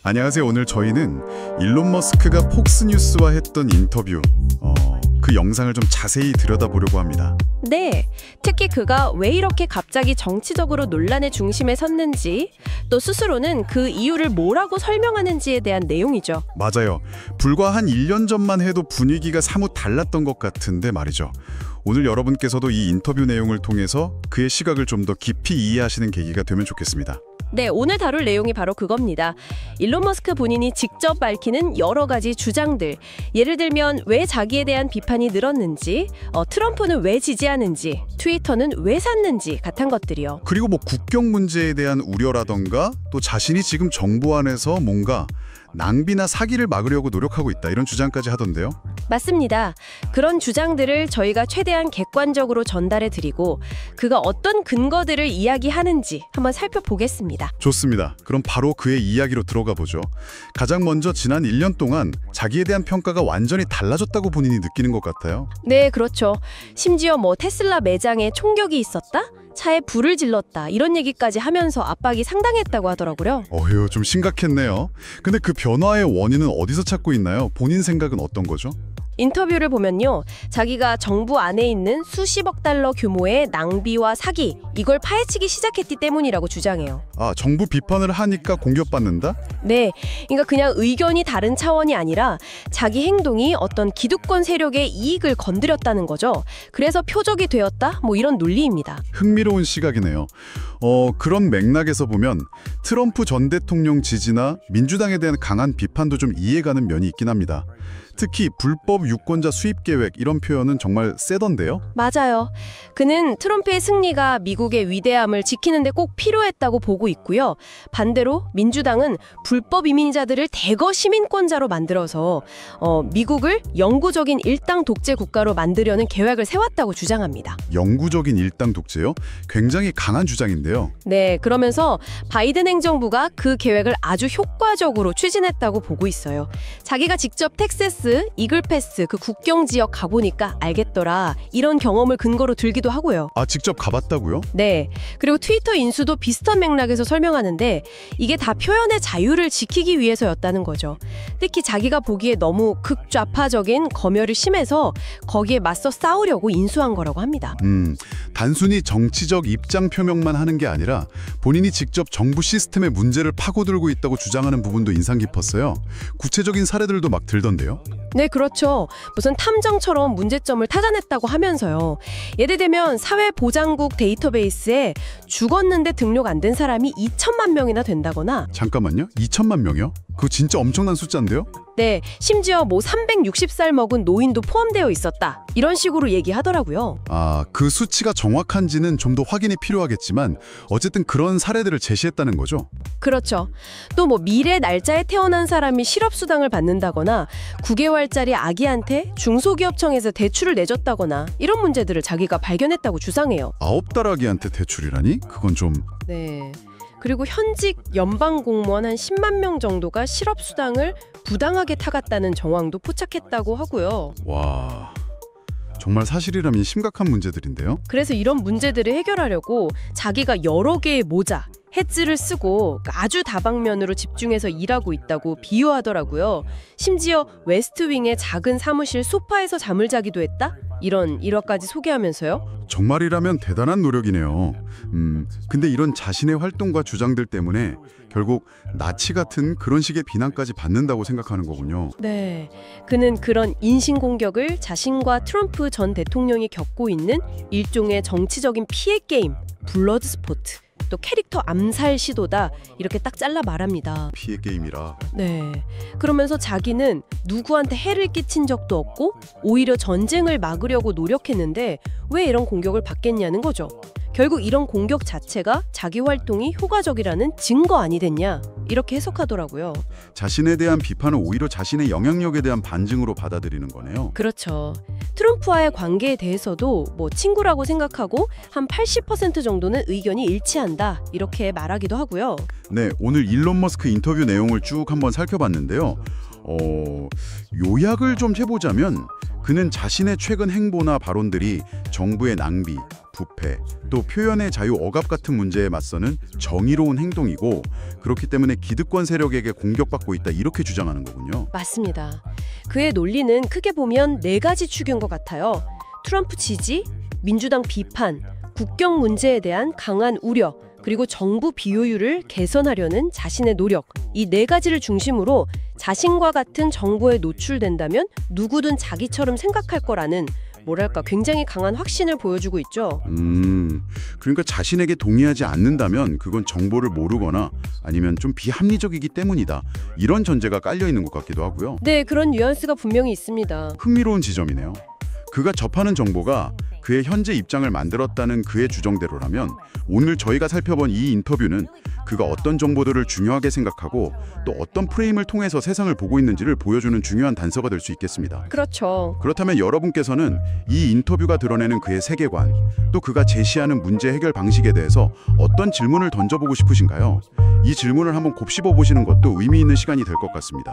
안녕하세요. 오늘 저희는 일론 머스크가 폭스뉴스와 했던 인터뷰, 그 영상을 좀 자세히 들여다보려고 합니다. 네, 특히 그가 왜 이렇게 갑자기 정치적으로 논란의 중심에 섰는지, 또 스스로는 그 이유를 뭐라고 설명하는지에 대한 내용이죠. 맞아요. 불과 한 1년 전만 해도 분위기가 사뭇 달랐던 것 같은데 말이죠. 오늘 여러분께서도 이 인터뷰 내용을 통해서 그의 시각을 좀 더 깊이 이해하시는 계기가 되면 좋겠습니다. 네, 오늘 다룰 내용이 바로 그겁니다. 일론 머스크 본인이 직접 밝히는 여러 가지 주장들. 예를 들면 왜 자기에 대한 비판이 늘었는지, 트럼프는 왜 지지하는지, 트위터는 왜 샀는지 같은 것들이요. 그리고 뭐 국경 문제에 대한 우려라던가 또 자신이 지금 정부 안에서 뭔가 낭비나 사기를 막으려고 노력하고 있다 이런 주장까지 하던데요. 맞습니다. 그런 주장들을 저희가 최대한 객관적으로 전달해드리고 그가 어떤 근거들을 이야기하는지 한번 살펴보겠습니다. 좋습니다. 그럼 바로 그의 이야기로 들어가 보죠. 가장 먼저 지난 1년 동안 자기에 대한 평가가 완전히 달라졌다고 본인이 느끼는 것 같아요. 네, 그렇죠. 심지어 테슬라 매장에 총격이 있었다? 차에 불을 질렀다 이런 얘기까지 하면서 압박이 상당했다고 하더라고요. 어휴, 좀 심각했네요. 근데 그 변화의 원인은 어디서 찾고 있나요? 본인 생각은 어떤 거죠? 인터뷰를 보면요, 자기가 정부 안에 있는 수십억 달러 규모의 낭비와 사기, 이걸 파헤치기 시작했기 때문이라고 주장해요. 아, 정부 비판을 하니까 공격받는다? 네, 그러니까 그냥 의견이 다른 차원이 아니라 자기 행동이 어떤 기득권 세력의 이익을 건드렸다는 거죠. 그래서 표적이 되었다? 이런 논리입니다. 흥미로운 시각이네요. 그런 맥락에서 보면 트럼프 전 대통령 지지나 민주당에 대한 강한 비판도 좀 이해가는 면이 있긴 합니다. 특히 불법 유권자 수입 계획 이런 표현은 정말 세던데요? 맞아요. 그는 트럼프의 승리가 미국의 위대함을 지키는 데 꼭 필요했다고 보고 있고요. 반대로 민주당은 불법 이민자들을 대거 시민권자로 만들어서 미국을 영구적인 일당 독재 국가로 만들려는 계획을 세웠다고 주장합니다. 영구적인 일당 독재요? 굉장히 강한 주장인데요. 네, 그러면서 바이든 행정부가 그 계획을 아주 효과적으로 추진했다고 보고 있어요. 자기가 직접 텍사스, 이글패스 그 국경 지역 가보니까 알겠더라. 이런 경험을 근거로 들기도 하고요. 아, 직접 가봤다고요? 네. 그리고 트위터 인수도 비슷한 맥락에서 설명하는데 이게 다 표현의 자유를 지키기 위해서였다는 거죠. 특히 자기가 보기에 너무 극좌파적인 검열이 심해서 거기에 맞서 싸우려고 인수한 거라고 합니다. 단순히 정치적 입장 표명만 하는 게 아니라 본인이 직접 정부 시스템의 문제를 파고들고 있다고 주장하는 부분도 인상 깊었어요. 구체적인 사례들도 막 들던데요. 네, 그렇죠. 무슨 탐정처럼 문제점을 찾아냈다고 하면서요. 예를 들면 사회보장국 데이터베이스에 죽었는데 등록 안 된 사람이 2천만 명이나 된다거나. 잠깐만요. 2천만 명이요? 그거 진짜 엄청난 숫자인데요? 네, 심지어 360살 먹은 노인도 포함되어 있었다. 이런 식으로 얘기하더라고요. 아, 그 수치가 정확한지는 좀 더 확인이 필요하겠지만 어쨌든 그런 사례들을 제시했다는 거죠? 그렇죠. 또 미래 날짜에 태어난 사람이 실업수당을 받는다거나 9개월짜리 아기한테 중소기업청에서 대출을 내줬다거나 이런 문제들을 자기가 발견했다고 주장해요. 9달 아기한테 대출이라니? 그건 좀... 네. 그리고 현직 연방 공무원 한 10만 명 정도가 실업수당을 부당하게 타갔다는 정황도 포착했다고 하고요. 와... 정말 사실이라면 심각한 문제들인데요? 그래서 이런 문제들을 해결하려고 자기가 여러 개의 모자, 해츠를 쓰고 아주 다방면으로 집중해서 일하고 있다고 비유하더라고요. 심지어 웨스트윙의 작은 사무실 소파에서 잠을 자기도 했다? 이런 일화까지 소개하면서요. 정말이라면 대단한 노력이네요. 근데 이런 자신의 활동과 주장들 때문에 결국 나치 같은 그런 식의 비난까지 받는다고 생각하는 거군요. 네, 그는 그런 인신공격을 자신과 트럼프 전 대통령이 겪고 있는 일종의 정치적인 피해 게임, 블러드 스포트, 또 캐릭터 암살 시도다 이렇게 딱 잘라 말합니다. 피해 게임이라. 네. 그러면서 자기는 누구한테 해를 끼친 적도 없고 오히려 전쟁을 막으려고 노력했는데 왜 이런 공격을 받겠냐는 거죠. 결국 이런 공격 자체가 자기 활동이 효과적이라는 증거 아니 됐냐 이렇게 해석하더라고요. 자신에 대한 비판을 오히려 자신의 영향력에 대한 반증으로 받아들이는 거네요. 그렇죠. 트럼프와의 관계에 대해서도 친구라고 생각하고 한 80% 정도는 의견이 일치한다 이렇게 말하기도 하고요. 네, 오늘 일론 머스크 인터뷰 내용을 쭉 한번 살펴봤는데요. 요약을 좀 해보자면 그는 자신의 최근 행보나 발언들이 정부의 낭비, 부패, 또 표현의 자유 억압 같은 문제에 맞서는 정의로운 행동이고 그렇기 때문에 기득권 세력에게 공격받고 있다 이렇게 주장하는 거군요. 맞습니다. 그의 논리는 크게 보면 네 가지 축인 것 같아요. 트럼프 지지, 민주당 비판, 국경 문제에 대한 강한 우려, 그리고 정부 비효율을 개선하려는 자신의 노력. 이 네 가지를 중심으로 자신과 같은 정보에 노출된다면 누구든 자기처럼 생각할 거라는 뭐랄까 굉장히 강한 확신을 보여주고 있죠. 그러니까 자신에게 동의하지 않는다면 그건 정보를 모르거나 아니면 좀 비합리적이기 때문이다. 이런 전제가 깔려 있는 것 같기도 하고요. 네, 그런 뉘앙스가 분명히 있습니다. 흥미로운 지점이네요. 그가 접하는 정보가 그의 현재 입장을 만들었다는 그의 주정대로라면 오늘 저희가 살펴본 이 인터뷰는 그가 어떤 정보들을 중요하게 생각하고 또 어떤 프레임을 통해서 세상을 보고 있는지를 보여주는 중요한 단서가 될 수 있겠습니다. 그렇죠. 그렇다면 여러분께서는 이 인터뷰가 드러내는 그의 세계관, 또 그가 제시하는 문제 해결 방식에 대해서 어떤 질문을 던져보고 싶으신가요? 이 질문을 한번 곱씹어 보시는 것도 의미 있는 시간이 될 것 같습니다.